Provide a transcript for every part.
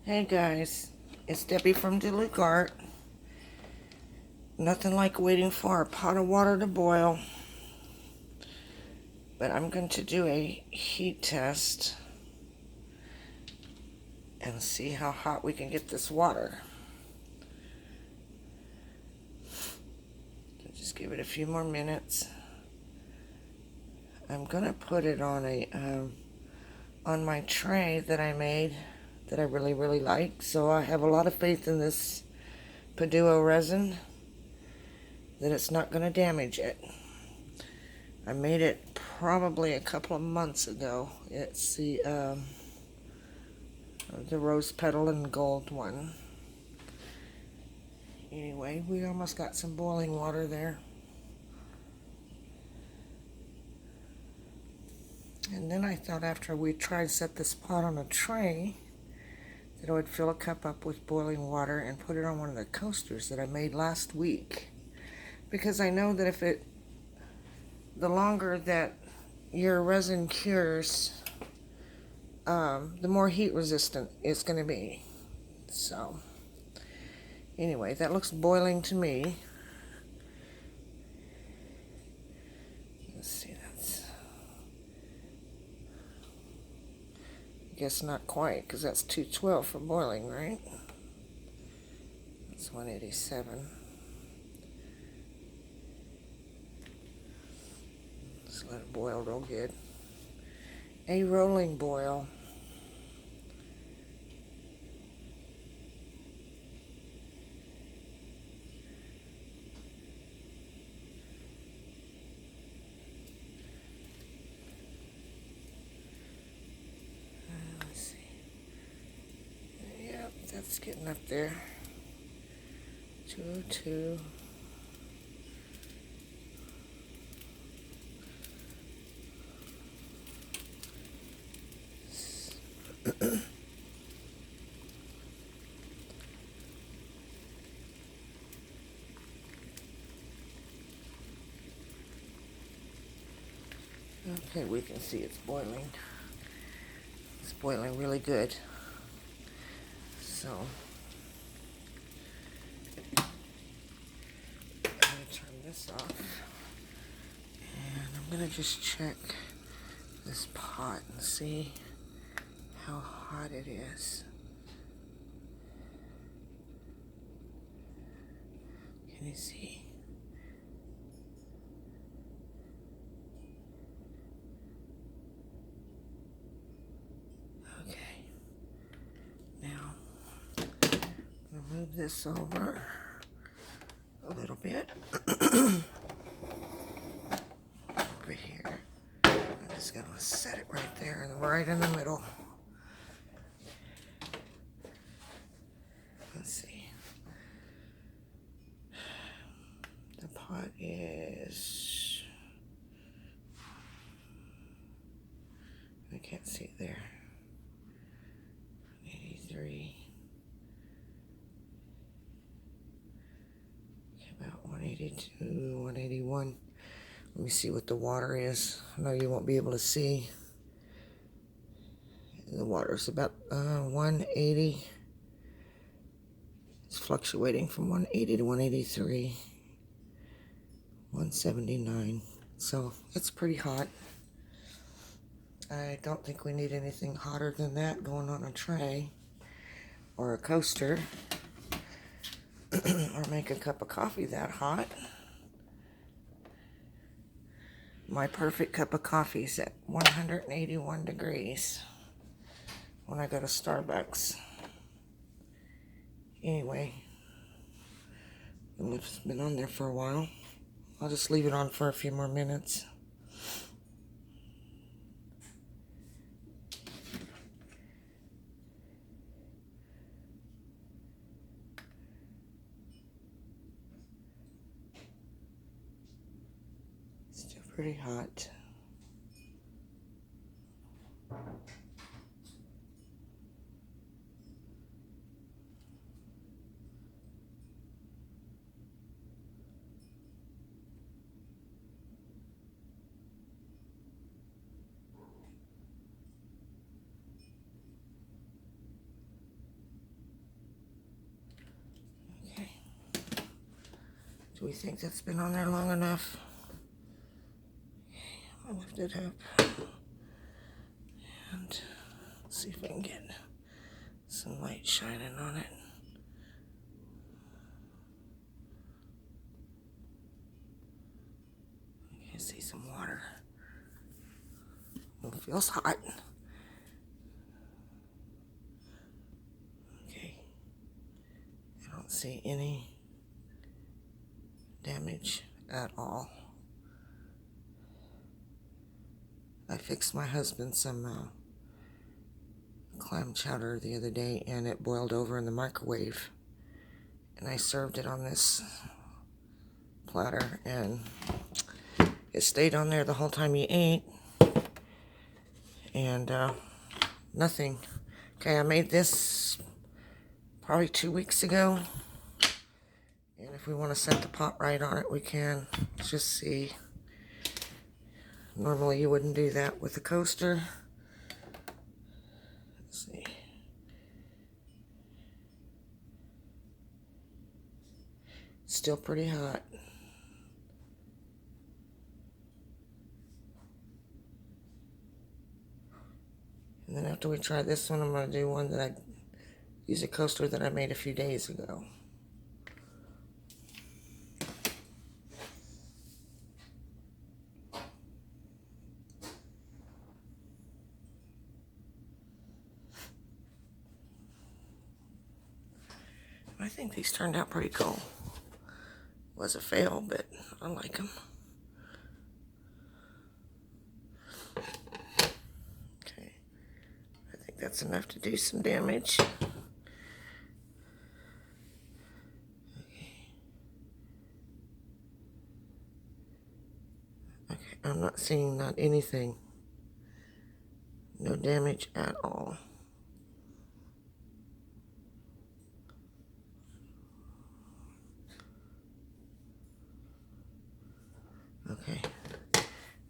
Hey guys, it's Debbie from Duluth Art. Nothing like waiting for a pot of water to boil, but I'm going to do a heat test and see how hot we can get this water. So just give it a few more minutes. I'm going to put it on my tray that I made that I really like. So I have a lot of faith in this Puduo Resin that it's not going to damage it. I made it probably a couple of months ago. It's the rose petal and gold one. Anyway, we almost got some boiling water there. And then I thought after we tried to set this pot on a tray that I would fill a cup up with boiling water and put it on one of the coasters that I made last week. Because I know that the longer that your resin cures, the more heat resistant it's going to be. So, anyway, that looks boiling to me. Let's see, I guess not quite, because that's 212 for boiling, right? That's 187. Just let it boil real good. A rolling boil. Let's see. Yep, that's getting up there. 202. Okay, we can see it's boiling. It's boiling really good. So, I'm going to turn this off. And I'm going to just check this pot and see how hot it is. Can you see? Okay. Now, I'm going to move this over a little bit. Over here. I'm just going to set it right there, right in the middle. Let's see. The pot is, I can't see it there, 83, about 182, 181. Let me see what the water is. I know you won't be able to see. The water is about 180. It's fluctuating from 180 to 183, 179. So it's pretty hot. I don't think we need anything hotter than that going on a tray or a coaster or make a cup of coffee that hot. My perfect cup of coffee is at 181 degrees when I go to Starbucks. Anyway, it's been on there for a while. I'll just leave it on for a few more minutes. Still pretty hot. Do we think that's been on there long enough? I'll lift it up and see if I can get some light shining on it. You can see some water. It feels hot. Okay. I don't see any damage at all. I fixed my husband some clam chowder the other day, and it boiled over in the microwave, and I served it on this platter, and it stayed on there the whole time he ate, and nothing. Okay, I made this probably 2 weeks ago, and if we want to set the pot right on it, we can. Let's just see. Normally you wouldn't do that with a coaster. Let's see. Still pretty hot. And then after we try this one, I'm going to do one that I use a coaster that I made a few days ago. I think these turned out pretty cool. Was a fail, but I like them. Okay, I think that's enough to do some damage. Okay, I'm not seeing not anything. No damage at all. Okay,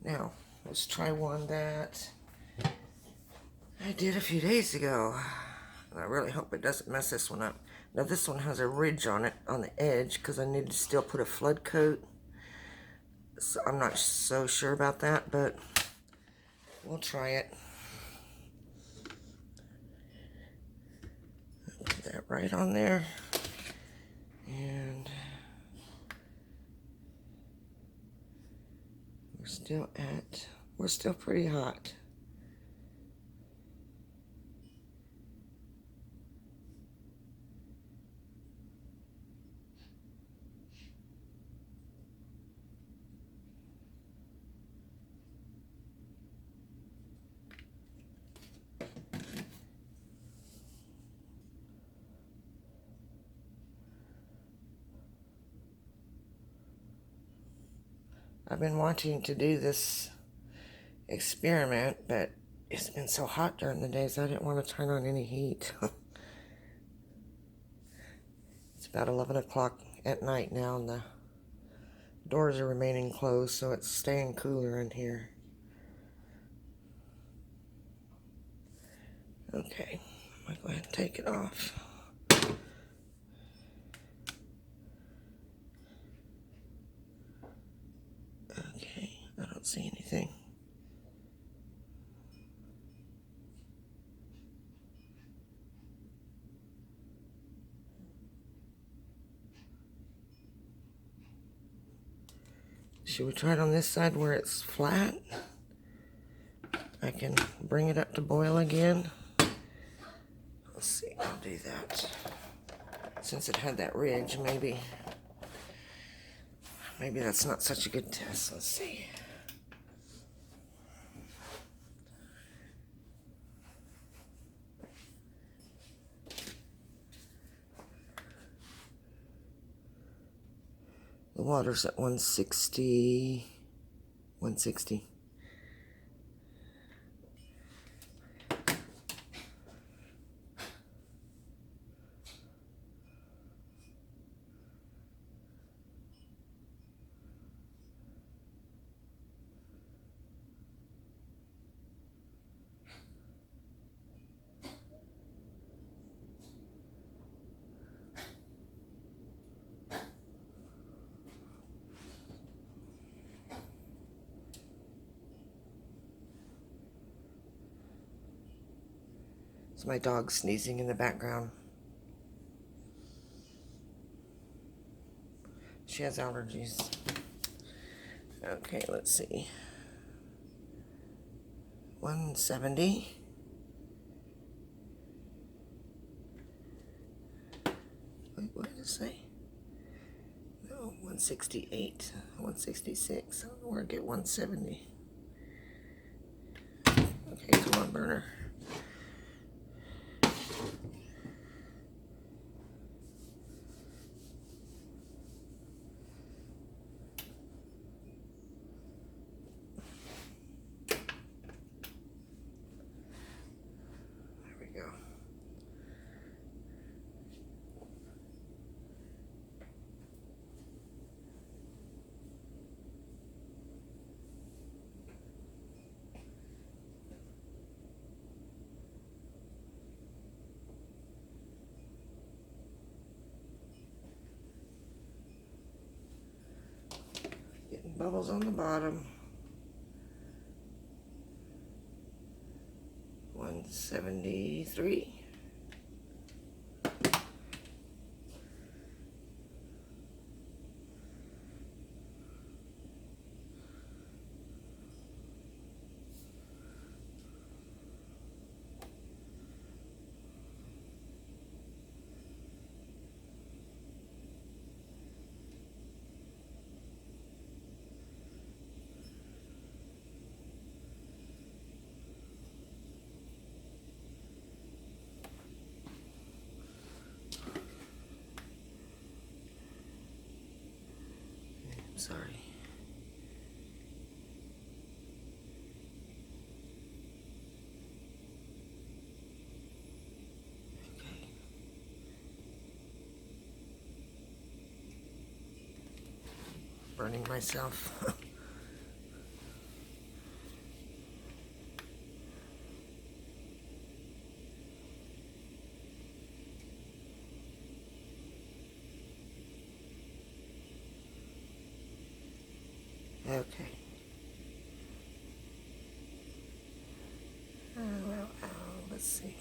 now let's try one that I did a few days ago. I really hope it doesn't mess this one up. Now this one has a ridge on it, on the edge, because I need to still put a flood coat. So I'm not so sure about that, but we'll try it. Put that right on there. And we're still pretty hot. I've been wanting to do this experiment, but it's been so hot during the days I didn't want to turn on any heat. It's about 11 o'clock at night now, and the doors are remaining closed, so it's staying cooler in here. Okay, I'm going to go ahead and take it off. Okay, I don't see anything. Should we try it on this side where it's flat? I can bring it up to boil again. Let's see, I'll do that. Since it had that ridge, maybe that's not such a good test. Let's see. The water's at 160. 160. It's my dog sneezing in the background. She has allergies. Okay, let's see. 170. Wait, what did it say? No, 168, 166. I don't know where I get 170. Okay, come on, burner. There we go. Getting bubbles on the bottom. 173. Sorry. Okay. Burning myself. Okay. Let's see.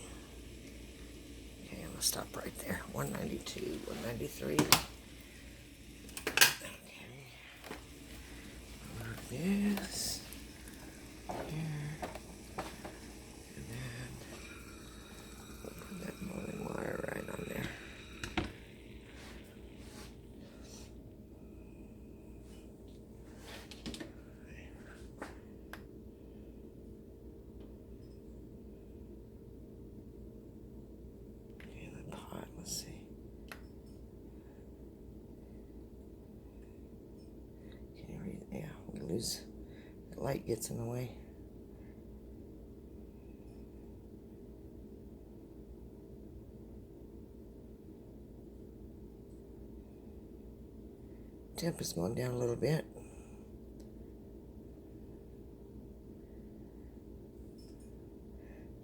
Okay, I'm gonna stop right there. 192, 193. Okay. Move this here, and then we'll put that molding wire right on there. Okay, the pot, let's see. Can you read? Yeah, we lose. The light gets in the way. Temp is going down a little bit.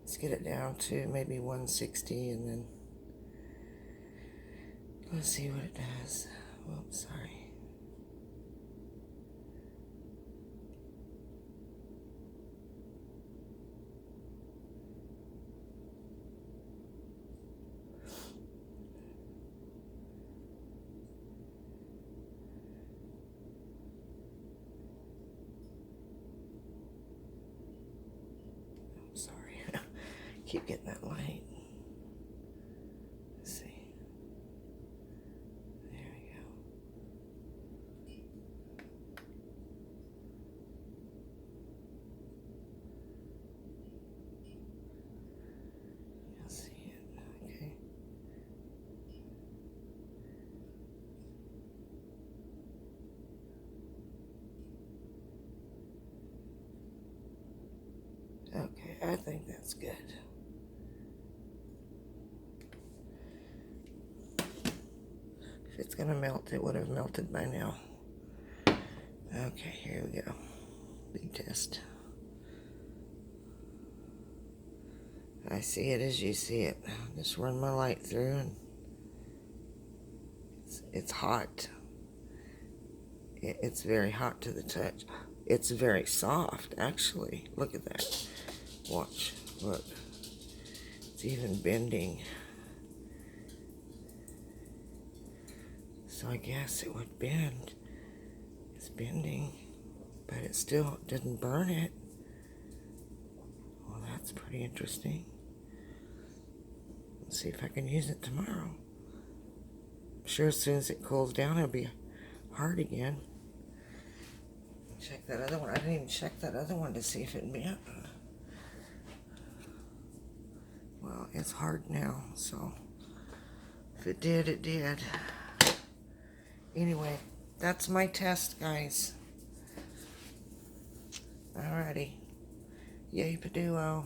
Let's get it down to maybe 160 and then let's see what it does. Whoops, sorry. Sorry. Keep getting that light. Let's see. There we go. You'll see it. Okay. Okay, I think that's good. If it's gonna melt, it would have melted by now. Okay, here we go. Big test. I see it as you see it. Just run my light through and it's hot. It's very hot to the touch. It's very soft, actually. Look at that. Watch. Look. It's even bending. So I guess it would bend. It's bending, but it still didn't burn it. Well, that's pretty interesting. Let's see if I can use it tomorrow. I'm sure as soon as it cools down, it'll be hard again. Check that other one. I didn't even check that other one to see if it bent. Well, it's hard now, so if it did, it did. Anyway, that's my test, guys. Alrighty. Yay, Puduo.